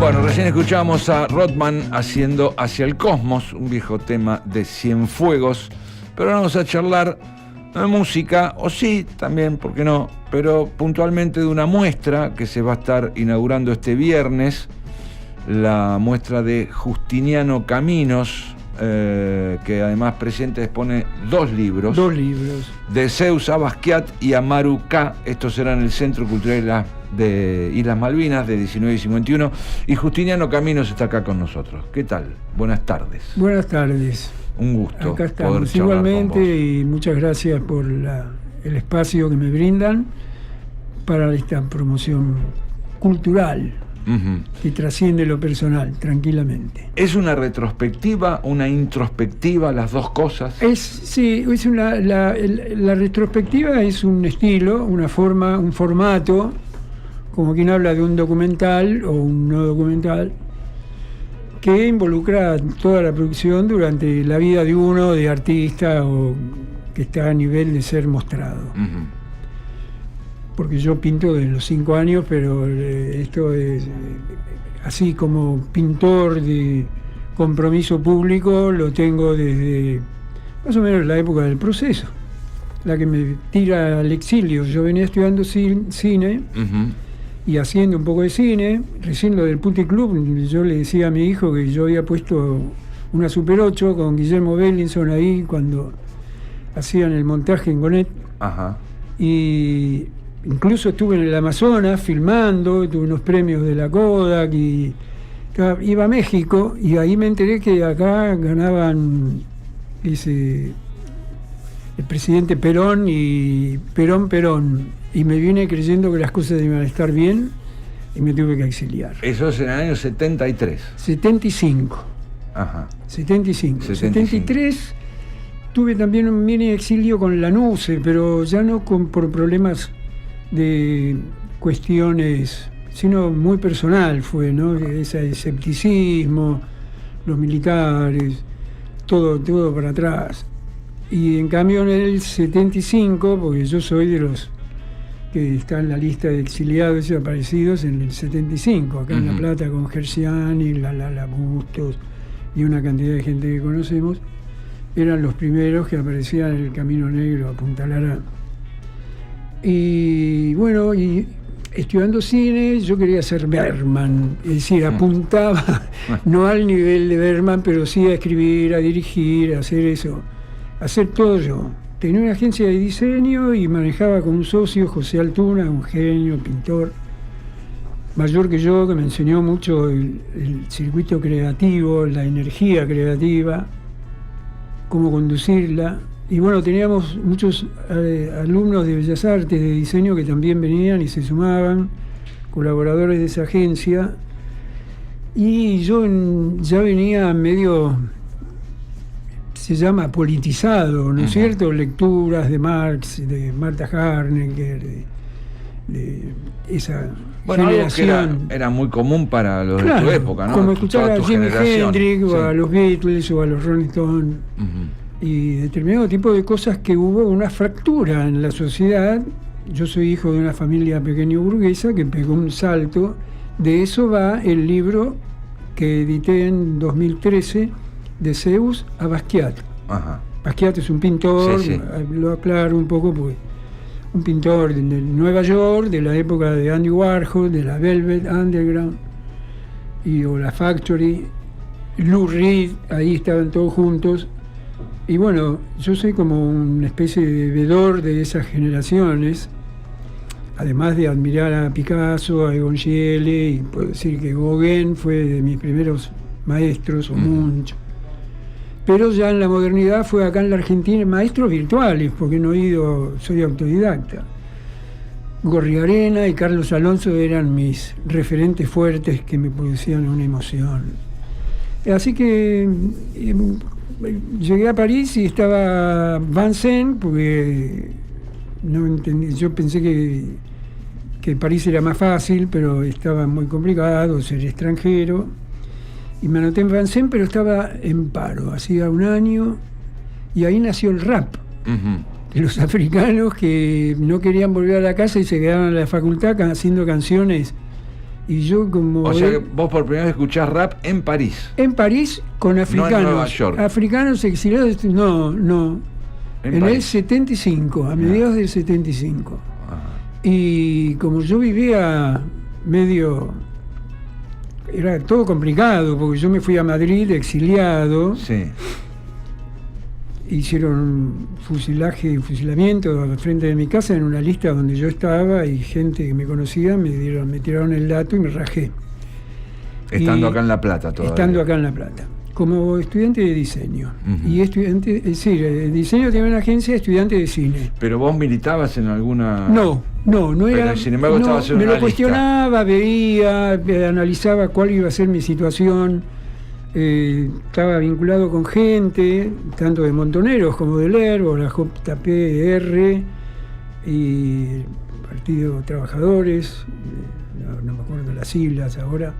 Bueno, recién escuchábamos a Rodman haciendo Hacia el Cosmos, un viejo tema de Cienfuegos, pero ahora vamos a charlar de música, o sí, también, ¿por qué no? Pero puntualmente de una muestra que se va a estar inaugurando este viernes, la muestra de Justiniano Caminos, que además presenta expone dos libros. De Zeus a Basquiat y Amaru K. Estos serán en el Centro Cultural de Islas Malvinas de 19 y 51. Y Justiniano Caminos está acá con nosotros. ¿Qué tal? Buenas tardes. Buenas tardes. Un gusto. Acá estamos igualmente y muchas gracias por el espacio que me brindan para esta promoción cultural. Que trasciende lo personal, tranquilamente. ¿Es una retrospectiva, una introspectiva, las dos cosas? La retrospectiva es un estilo, una forma, un formato, como quien habla de un documental o un no documental, que involucra toda la producción durante la vida de uno, de artista o que está a nivel de ser mostrado. Porque yo pinto desde los 5 años, pero esto es así como pintor de compromiso público, lo tengo desde más o menos la época del proceso, la que me tira al exilio. Yo venía estudiando cine y haciendo un poco de cine. Recién lo del Putti Club, yo le decía a mi hijo que yo había puesto una Super 8 con Guillermo Bellinson ahí cuando hacían el montaje en Gonet. Y incluso estuve en el Amazonas filmando, tuve unos premios de la Kodak y iba a México y ahí me enteré que acá ganaban el presidente Perón y Perón y me vine creyendo que las cosas iban a estar bien y me tuve que exiliar. Eso es en el año 73. 75. 73 tuve también un mini exilio con Lanuse, pero ya no por problemas de cuestiones, sino muy personal fue, ¿no? Ese escepticismo, los militares, todo para atrás. Y en cambio en el 75, porque yo soy de los que está en la lista de exiliados y desaparecidos en el 75, acá en La Plata con Gersiani, la Bustos y una cantidad de gente que conocemos, eran los primeros que aparecían en el Camino Negro a Punta Lara. Y bueno, y estudiando cine, yo quería ser Bergman, es decir, apuntaba no al nivel de Bergman, pero sí a escribir, a dirigir, a hacer eso, a hacer todo yo. Tenía una agencia de diseño y manejaba con un socio, José Altuna, un genio, pintor, mayor que yo, que me enseñó mucho el circuito creativo, la energía creativa, cómo conducirla. Y bueno, teníamos muchos alumnos de Bellas Artes, de diseño, que también venían y se sumaban, colaboradores de esa agencia. Y yo ya venía medio, se llama politizado, ¿no es cierto? Lecturas de Marx, de Martha Harnecker, de esa generación. Algo que era muy común para los de tu época, ¿no? Como escuchar a Jimi Hendrix o a los Beatles o a los Rolling Stones. Y determinado tipo de cosas que hubo una fractura en la sociedad. Yo soy hijo de una familia pequeño burguesa que pegó un salto. De eso va el libro que edité en 2013, de Zeus a Basquiat. Basquiat es un pintor, lo aclaro un poco, porque un pintor de Nueva York, de la época de Andy Warhol, de la Velvet Underground o la Factory, Lou Reed, ahí estaban todos juntos. Y bueno, yo soy como una especie de bebedor de esas generaciones, además de admirar a Picasso, a Egon Schiele, y puedo decir que Gauguin fue de mis primeros maestros, o Munch. Pero ya en la modernidad fue acá en la Argentina maestros virtuales, porque no he ido, soy autodidacta. Gorriarena y Carlos Alonso eran mis referentes fuertes que me producían una emoción. Así que llegué a París y estaba Vincennes, porque no entendí, yo pensé que París era más fácil, pero estaba muy complicado ser extranjero. Y me anoté en Vincennes, pero estaba en paro, hacía un año, y ahí nació el rap. De los africanos que no querían volver a la casa y se quedaban en la facultad haciendo canciones Y yo como... O sea que vos por primera vez escuchás rap en París. En París con africanos. No en Nueva York. Africanos exiliados, no. En el 75, a mediados del 75. Ajá. Y como yo vivía medio... Era todo complicado, porque yo me fui a Madrid exiliado. Sí. Hicieron un fusilamiento al frente de mi casa en una lista donde yo estaba, y gente que me conocía me tiraron el dato y me rajé. Estando acá en La Plata todavía. Estando acá en La Plata. Como estudiante de diseño. Y estudiante, el diseño tiene una agencia, estudiante de cine. ¿Pero vos militabas en alguna...? No era... Pero sin embargo estabas en una me lo lista. cuestionaba, veía, analizaba cuál iba a ser mi situación. Estaba vinculado con gente, tanto de Montoneros como de Lerbo, la JPR y el Partido Trabajadores, no me acuerdo las siglas ahora,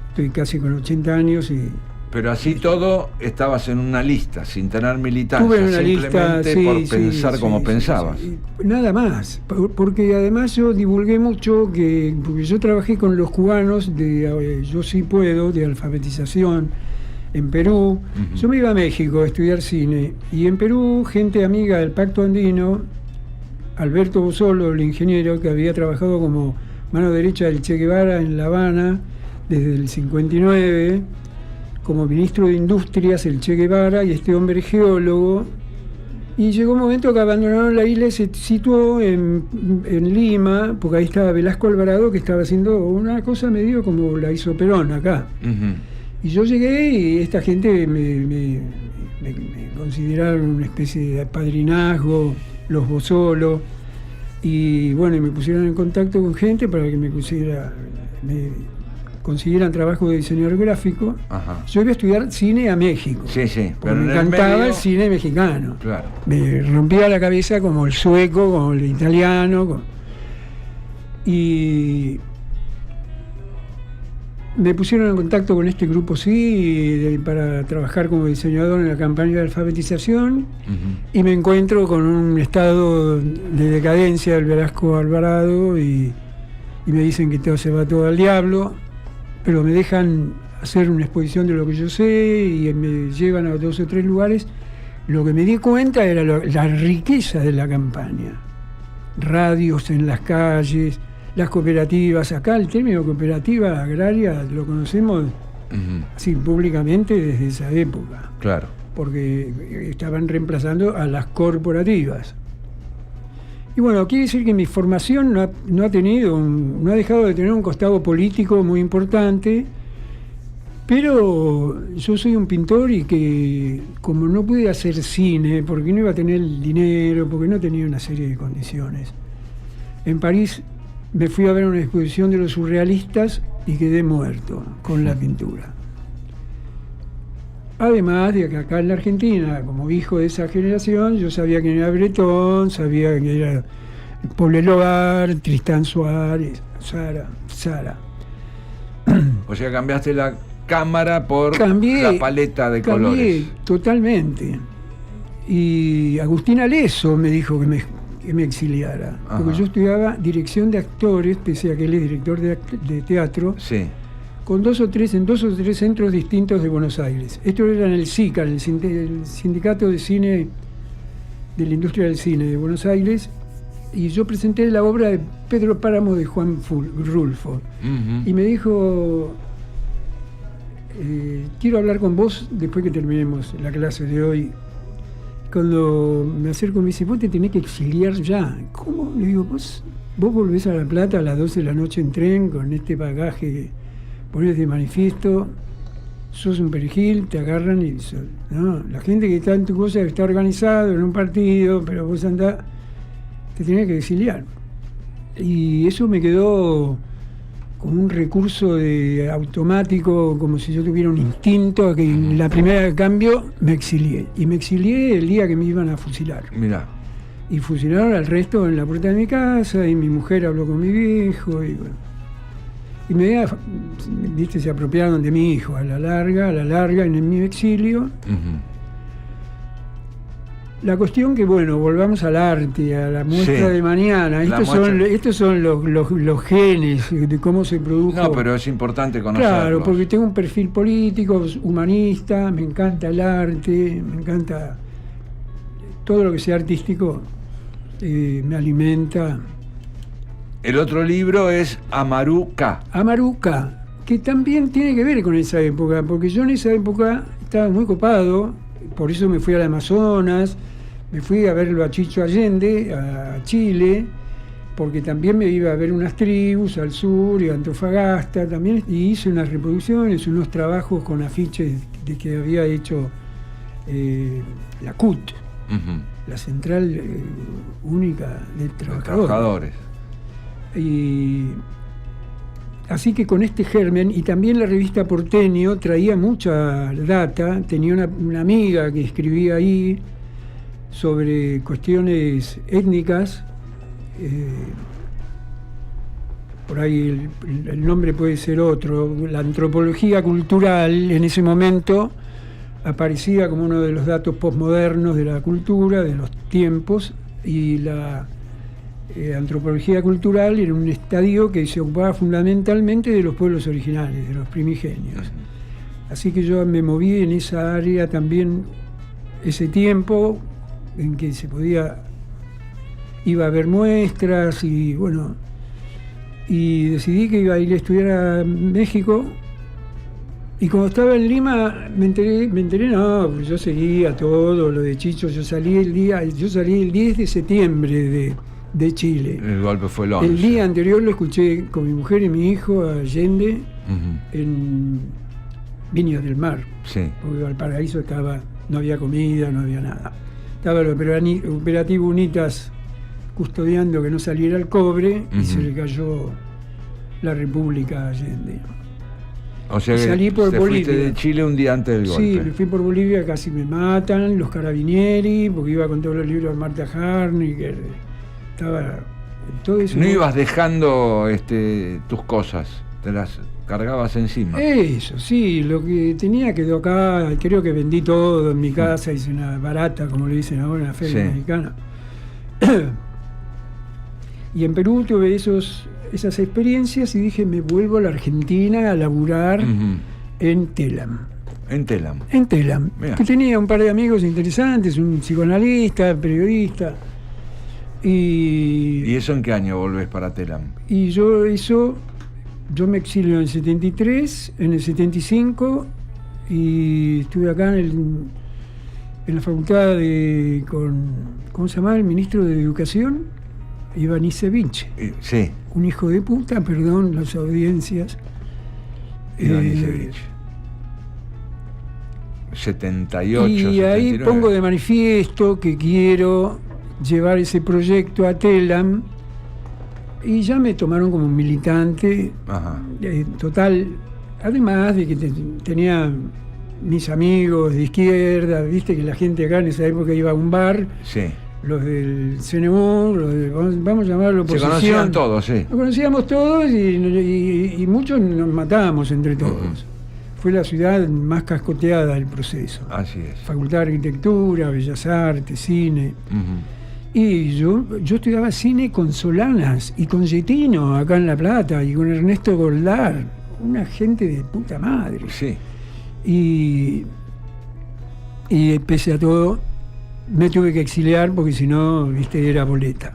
estoy casi con 80 años y... Pero así todo estabas en una lista, sin tener militancia, Tuve una simplemente lista, por pensar como pensabas. Sí. Nada más, porque además yo divulgué mucho, porque yo trabajé con los cubanos de Yo Sí Puedo, de alfabetización, en Perú. Yo me iba a México a estudiar cine, y en Perú, gente amiga del Pacto Andino, Alberto Busolo, el ingeniero, que había trabajado como mano derecha del Che Guevara en La Habana desde el 59, como ministro de Industrias, el Che Guevara, y este hombre geólogo. Y llegó un momento que abandonaron la isla y se situó en Lima, porque ahí estaba Velasco Alvarado, que estaba haciendo una cosa medio como la hizo Perón acá. Y yo llegué y esta gente me consideraron una especie de padrinazgo, los Bosolo, y bueno, y me pusieron en contacto con gente para que me consiguieran trabajo de diseñador gráfico. Ajá. Yo iba a estudiar cine a México. Sí, porque me encantaba el cine mexicano. Claro. Me rompía la cabeza como el sueco, como el italiano. Y me pusieron en contacto con este grupo para trabajar como diseñador en la campaña de alfabetización. Y me encuentro con un estado de decadencia del Velasco Alvarado y me dicen que todo se va todo al diablo. Pero me dejan hacer una exposición de lo que yo sé y me llevan a 2 o 3 lugares. Lo que me di cuenta era la riqueza de la campaña. Radios en las calles, las cooperativas. Acá el término cooperativa agraria lo conocemos así públicamente desde esa época. Claro. Porque estaban reemplazando a las corporativas. Y bueno, quiere decir que mi formación no ha dejado de tener un costado político muy importante, pero yo soy un pintor y que como no pude hacer cine, porque no iba a tener el dinero, porque no tenía una serie de condiciones, en París me fui a ver una exposición de los surrealistas y quedé muerto con la pintura. Además de que acá en la Argentina, como hijo de esa generación, yo sabía quién era Bretón, sabía quién era Paul Eluard, Tristán Suárez, Sara. O sea, cambiaste la cámara por la paleta de colores. Totalmente. Y Agustín Aleso me dijo que me exiliara. Ajá. Porque yo estudiaba dirección de actores, pese a que él es director de teatro. Sí. En 2 o 3 centros distintos de Buenos Aires. Esto era en el SICA, el Sindicato de Cine, de la Industria del Cine de Buenos Aires, y yo presenté la obra de Pedro Páramo de Juan Rulfo. Y me dijo, quiero hablar con vos después que terminemos la clase de hoy. Cuando me acerco me dice, vos te tenés que exiliar ya. ¿Cómo? Le digo, vos volvés a La Plata a las 12 de la noche en tren con este bagaje, ponés de manifiesto, sos un perejil, te agarran y no, la gente que está en tu cosa está organizado en un partido, pero vos andás, te tenés que exiliar. Y eso me quedó como un recurso automático, como si yo tuviera un instinto, que en la primera cambio me exilié. Y me exilié el día que me iban a fusilar. Mirá. Y fusilaron al resto en la puerta de mi casa, y mi mujer habló con mi viejo, y bueno. Y se apropiaron de mi hijo a la larga, en mi exilio. La cuestión que, bueno, volvamos al arte, a la muestra de mañana. Estos son los genes de cómo se produjo. No, pero es importante conocerlos. Claro, porque tengo un perfil político, humanista, me encanta el arte, me encanta todo lo que sea artístico, me alimenta. El otro libro es Amaru K. Amaru K, que también tiene que ver con esa época, porque yo en esa época estaba muy copado, por eso me fui al Amazonas, me fui a verlo a Chicho Allende, a Chile, porque también me iba a ver unas tribus al sur y a Antofagasta también, y hice unas reproducciones, unos trabajos con afiches de que había hecho la CUT, la Central Única de Trabajadores. Y así que con este germen, y también la revista Porteño traía mucha data, tenía una amiga que escribía ahí sobre cuestiones étnicas, por ahí el nombre puede ser otro, la antropología cultural en ese momento aparecía como uno de los datos postmodernos de la cultura, de los tiempos, y la antropología cultural era un estadio que se ocupaba fundamentalmente de los pueblos originales, de los primigenios. Así que yo me moví en esa área también, ese tiempo en que iba a haber muestras y bueno, y decidí que iba a ir a estudiar a México. Y cuando estaba en Lima me enteré, no, pues yo seguía todo lo de Chicho. Yo salí el 10 de septiembre de Chile. El golpe fue el 11. El día anterior lo escuché con mi mujer y mi hijo a Allende en Viñas del Mar. Sí. Porque Valparaíso no había comida, no había nada. Estaba el operativo UNITAS custodiando que no saliera el cobre y se le cayó la República a Allende. O sea que salí por Bolivia. Fuiste de Chile un día antes del golpe. Sí, me fui por Bolivia, casi me matan, los carabinieri, porque iba con todos los libros de Marta Harnicker. Estaba todo eso. No ibas dejando tus cosas, te las cargabas encima. Eso, sí, lo que tenía quedó acá, creo que vendí todo en mi casa, hice una barata, como le dicen ahora, en la feria mexicana. Y en Perú tuve esas experiencias y dije, me vuelvo a la Argentina a laburar en Telam. En Telam. En Telam. Que tenía un par de amigos interesantes, un psicoanalista, periodista. ¿Y eso en qué año volvés para Telam? Y yo me exilio en el 73, en el 75, y estuve acá en la facultad ¿cómo se llama? El ministro de Educación, Iván Isevich. Sí. Un hijo de puta, perdón, las audiencias. Iván Isevich. 78, y 79. Ahí pongo de manifiesto que quiero llevar ese proyecto a Telam, y ya me tomaron como militante. Total, además de que tenía mis amigos de izquierda, viste que la gente acá en esa época iba a un bar. Sí. Los del CNU, vamos a llamarlo oposición. Se conocían todos, sí. Nos conocíamos todos y muchos nos matábamos entre todos. Fue la ciudad más cascoteada del proceso. Así es. Facultad de Arquitectura, Bellas Artes, Cine. Y yo estudiaba cine con Solanas y con Getino acá en La Plata y con Ernesto Goldar, una gente de puta madre. Sí. Y pese a todo, me tuve que exiliar porque si no, viste, era boleta.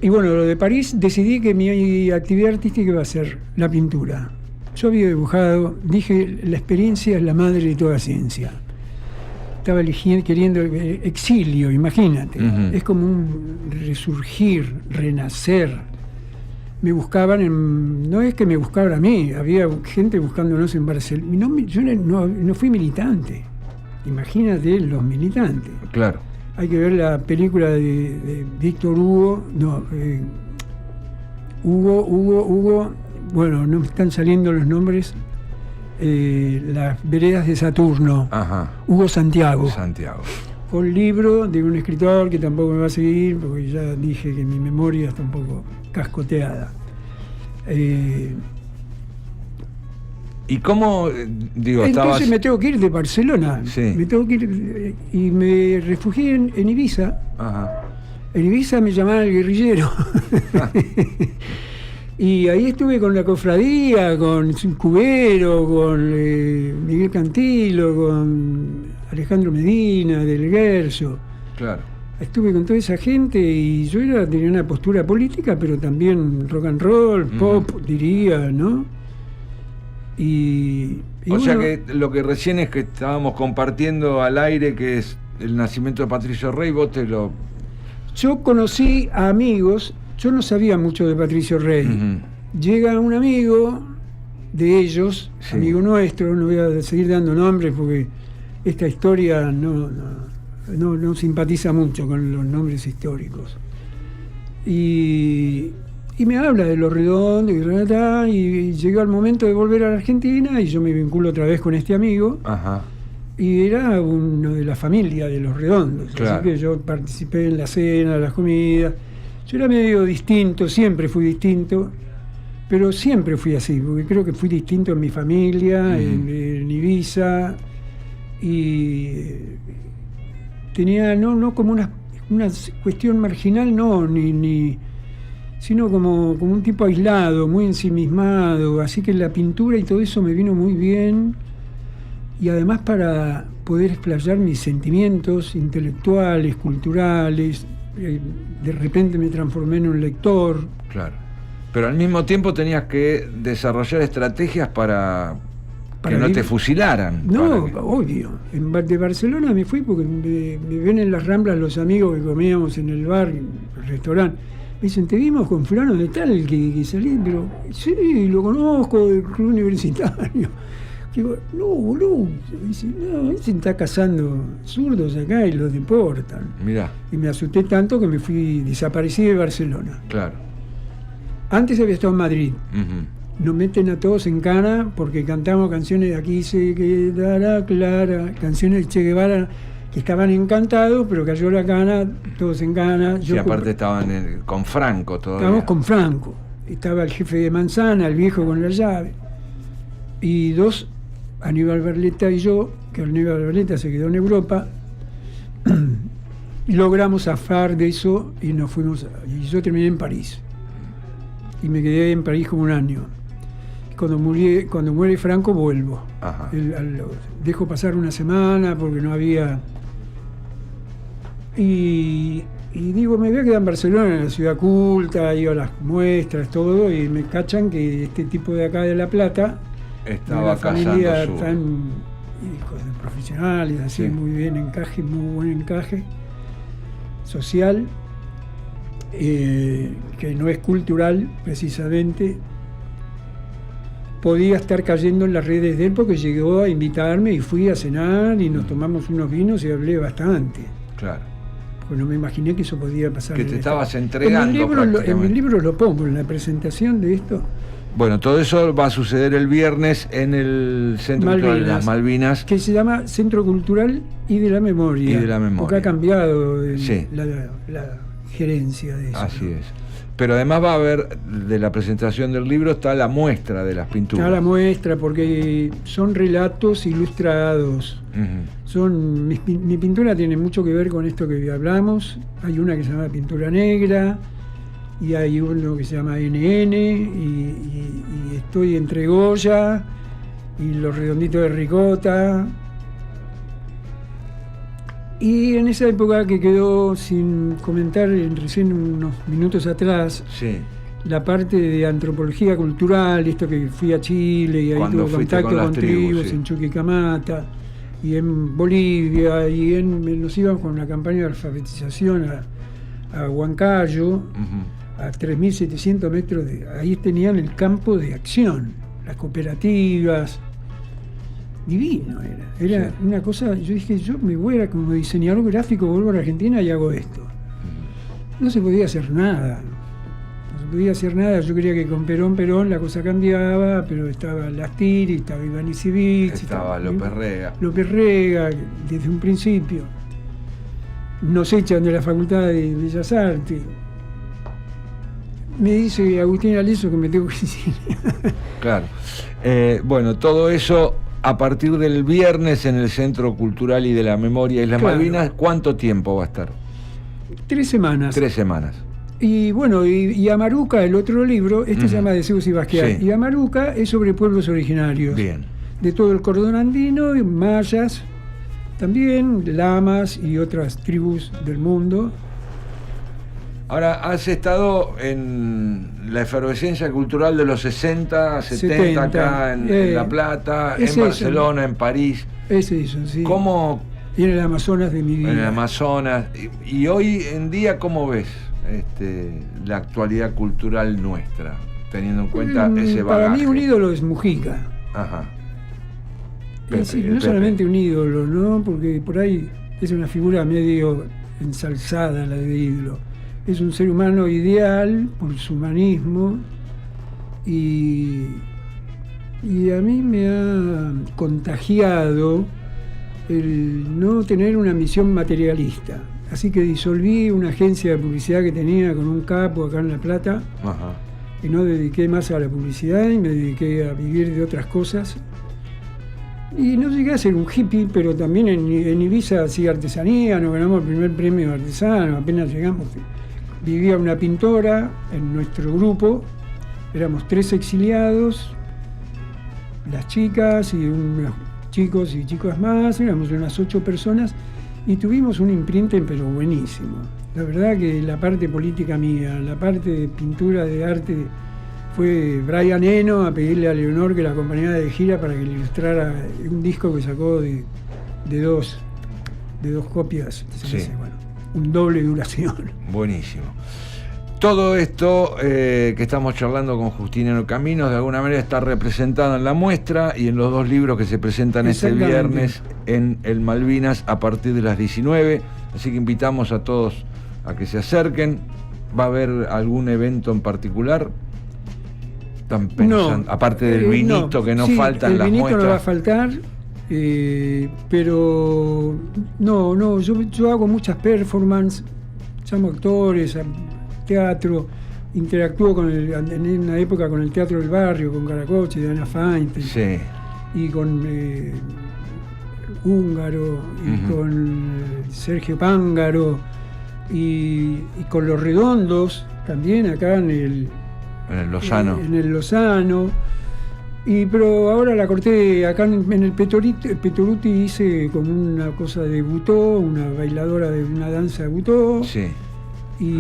Y bueno, lo de París, decidí que mi actividad artística iba a ser la pintura. Yo había dibujado, dije, la experiencia es la madre de toda ciencia. Estaba queriendo exilio, imagínate. Es como un resurgir, renacer. Me buscaban, no es que me buscaban a mí, había gente buscándonos en Barcelona. Yo no fui militante. Imagínate los militantes. Claro. Hay que ver la película de Víctor Hugo. Hugo. Bueno, no me están saliendo los nombres. Las veredas de Saturno. Hugo Santiago. Un libro de un escritor que tampoco me va a seguir, porque ya dije que mi memoria está un poco cascoteada. ¿Y cómo, digo, entonces me tengo que ir de Barcelona. Sí. Me tengo que ir y me refugié en Ibiza. Ajá. En Ibiza me llamaban el guerrillero. Y ahí estuve con la cofradía, con Cubero, con Miguel Cantilo, con Alejandro Medina, del Guerzo. Claro. Estuve con toda esa gente y yo tenía una postura política, pero también rock and roll, pop, diría, ¿no? Y o sea que lo que recién es que estábamos compartiendo al aire, que es el nacimiento de Patricio Rey, vos te lo... Yo conocí a amigos, yo no sabía mucho de Patricio Rey. Llega un amigo de ellos, sí, amigo nuestro, no voy a seguir dando nombres porque esta historia no simpatiza mucho con los nombres históricos. Y me habla de Los Redondos y llegó el momento de volver a la Argentina y yo me vinculo otra vez con este amigo. Ajá. Y era uno de la familia de Los Redondos. Claro. Así que yo participé en la cena, las comidas. Yo era medio distinto, siempre fui distinto, pero siempre fui así, porque creo que fui distinto en mi familia, en Ibiza, y tenía no como una cuestión marginal, sino como un tipo aislado, muy ensimismado, así que la pintura y todo eso me vino muy bien, y además para poder explayar mis sentimientos intelectuales, culturales. De repente me transformé en un lector. Claro. Pero al mismo tiempo tenías que desarrollar estrategias para que no te fusilaran. No, obvio. De Barcelona me fui porque me ven en las Ramblas los amigos que comíamos en el bar, en el restaurante. Me dicen, te vimos con fulano de tal que salí, pero sí, lo conozco del club universitario. Digo, no, boludo. Dice, no, ese está cazando zurdos acá y los deportan. Mirá. Y me asusté tanto que desaparecí de Barcelona. Claro. Antes había estado en Madrid. Nos meten a todos en cana porque cantamos canciones de Aquí se quedará clara, canciones de Che Guevara que estaban encantados, pero cayó la cana, todos en cana. Sí, aparte estaban con Franco todavía. Estábamos con Franco. Estaba el jefe de Manzana, el viejo con la llave. Y dos, Aníbal Berleta y yo, que Aníbal Berleta se quedó en Europa, logramos zafar de eso y nos fuimos. Y yo terminé en París. Y me quedé en París como un año. Cuando muere Franco, vuelvo. Dejo pasar una semana porque no había. Y digo, me voy a quedar en Barcelona, en la ciudad culta, iba a las muestras, todo, y me cachan que este tipo de acá de La Plata. Estaba una familia tan hijos de profesionales, así, sí, muy buen encaje social, que no es cultural precisamente, podía estar cayendo en las redes de él porque llegó a invitarme y fui a cenar y nos tomamos unos vinos y hablé bastante. Claro. Porque no me imaginé que eso podía pasar. Que te estabas entregando. En mi libro lo pongo, en la presentación de esto. Bueno, todo eso va a suceder el viernes en el Centro Cultural de las Malvinas. Que se llama Centro Cultural y de la Memoria. Porque ha cambiado la gerencia de eso. Así es. Pero además va a haber, de la presentación del libro, está la muestra de las pinturas. Está la muestra, porque son relatos ilustrados. Mi pintura tiene mucho que ver con esto que hablamos. Hay una que se llama Pintura Negra, y hay uno que se llama NN, y estoy entre Goya y Los Redonditos de Ricota. Y en esa época que quedó sin comentar recién unos minutos atrás, sí, la parte de antropología cultural, esto que fui a Chile y ahí tuve contacto con tribus, sí, en Chuquicamata y en Bolivia, y nos íbamos con una campaña de alfabetización a Huancayo, a 3.700 metros ahí tenían el campo de acción, las cooperativas. Divino era sí, una cosa. Yo dije, yo me voy como diseñador gráfico, vuelvo a la Argentina y hago esto. No se podía hacer nada. Yo quería que con Perón la cosa cambiaba, pero estaba Lastiri, estaba Iván Isivich, estaba López Rega, desde un principio. Nos echan de la Facultad de Bellas Artes. me dice Agustín Aleso que me tengo que ir. Claro. Bueno, todo eso a partir del viernes en el Centro Cultural y de la Memoria Islas Malvinas. ¿Cuánto tiempo va a estar? 3 semanas. 3 semanas. Y bueno, y Amaruca, el otro libro, se llama Deseos y Basquiat. Sí. Y Amaruca es sobre pueblos originarios. Bien. De todo el cordón andino, y mayas, también lamas y otras tribus del mundo. Ahora, has estado en la efervescencia cultural de los 60, 70 acá en La Plata, en Barcelona, en París. Es eso, sí. ¿Cómo? Y en el Amazonas de mi vida. En el Amazonas. Y hoy en día, ¿cómo ves la actualidad cultural nuestra, teniendo en cuenta ese bagaje? Para mí un ídolo es Mujica. Ajá. No solamente un ídolo, ¿no? Porque por ahí es una figura medio ensalzada la de ídolo. Es un ser humano ideal por su humanismo y a mí me ha contagiado el no tener una misión materialista. Así que disolví una agencia de publicidad que tenía con un capo acá en La Plata. Ajá. Y no dediqué más a la publicidad y me dediqué a vivir de otras cosas. Y no llegué a ser un hippie, pero también en Ibiza hacía artesanía, nos ganamos el primer premio de artesano, apenas llegamos. Vivía una pintora en nuestro grupo, éramos 3 exiliados, las chicas y unos chicos y chicas más, éramos unas 8 personas y tuvimos un imprint pero buenísimo. La verdad que la parte política mía, la parte de pintura, de arte, fue Brian Eno a pedirle a Leonor que la acompañara de gira para que le ilustrara un disco que sacó de dos copias. Sí. Bueno, un doble duración. Buenísimo. Todo esto que estamos charlando con Justiniano Caminos de alguna manera está representado en la muestra y en los 2 libros que se presentan este viernes en el Malvinas a partir de las 19. Así que invitamos a todos a que se acerquen. ¿Va a haber algún evento en particular? No, aparte del vinito que no falta en las muestras. El vinito no va a faltar, pero no, yo hago muchas performances, llamo actores, teatro, interactúo en una época con el Teatro del Barrio, con Caracoche, de Ana Fainte, sí. Y con Húngaro, y con Sergio Pángaro, y con Los Redondos, también acá en el Lozano. Pero ahora la corté acá en el Petoruti, hice como una cosa de butó, una bailadora de una danza de butó. Sí. Y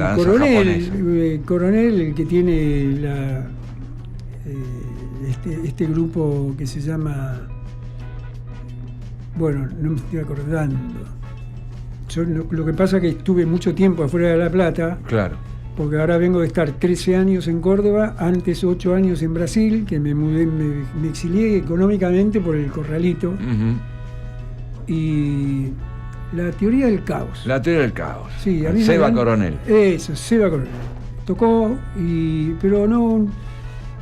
Coronel, el que tiene este grupo que se llama, bueno, no me estoy acordando. Yo lo que pasa es que estuve mucho tiempo afuera de La Plata. Claro. Porque ahora vengo de estar 13 años en Córdoba, antes 8 años en Brasil, que me mudé, me exilié económicamente por el Corralito. Y la teoría del caos. La teoría del caos. Sí, a mí Seba Coronel. Eso, Seba Coronel. Tocó, pero no.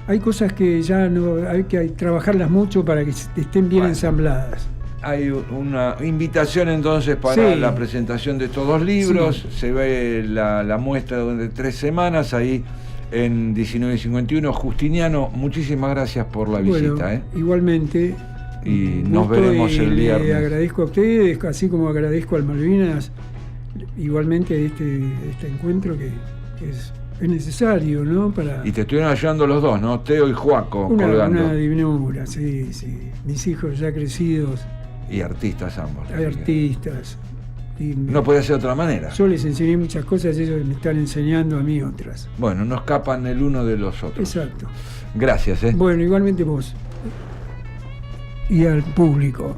Hay cosas que ya no hay que trabajarlas mucho para que estén bien ensambladas. Hay una invitación entonces para la presentación de estos 2 libros. Sí. Se ve la muestra de 3 semanas ahí en 1951. Justiniano, muchísimas gracias por la visita. Igualmente. Y nos veremos el viernes. Le agradezco a ustedes, así como agradezco al Malvinas, igualmente este encuentro que es necesario, ¿no? Y te estuvieron ayudando los 2, ¿no? Teo y Joaco, colgando. Una divinura, sí. Mis hijos ya crecidos. Y artistas ambos. Hay artistas. No puede ser de otra manera. Yo les enseñé muchas cosas, ellos me están enseñando a mí otras. Bueno, no escapan el uno de los otros. Exacto. Gracias. Bueno, igualmente vos. Y al público.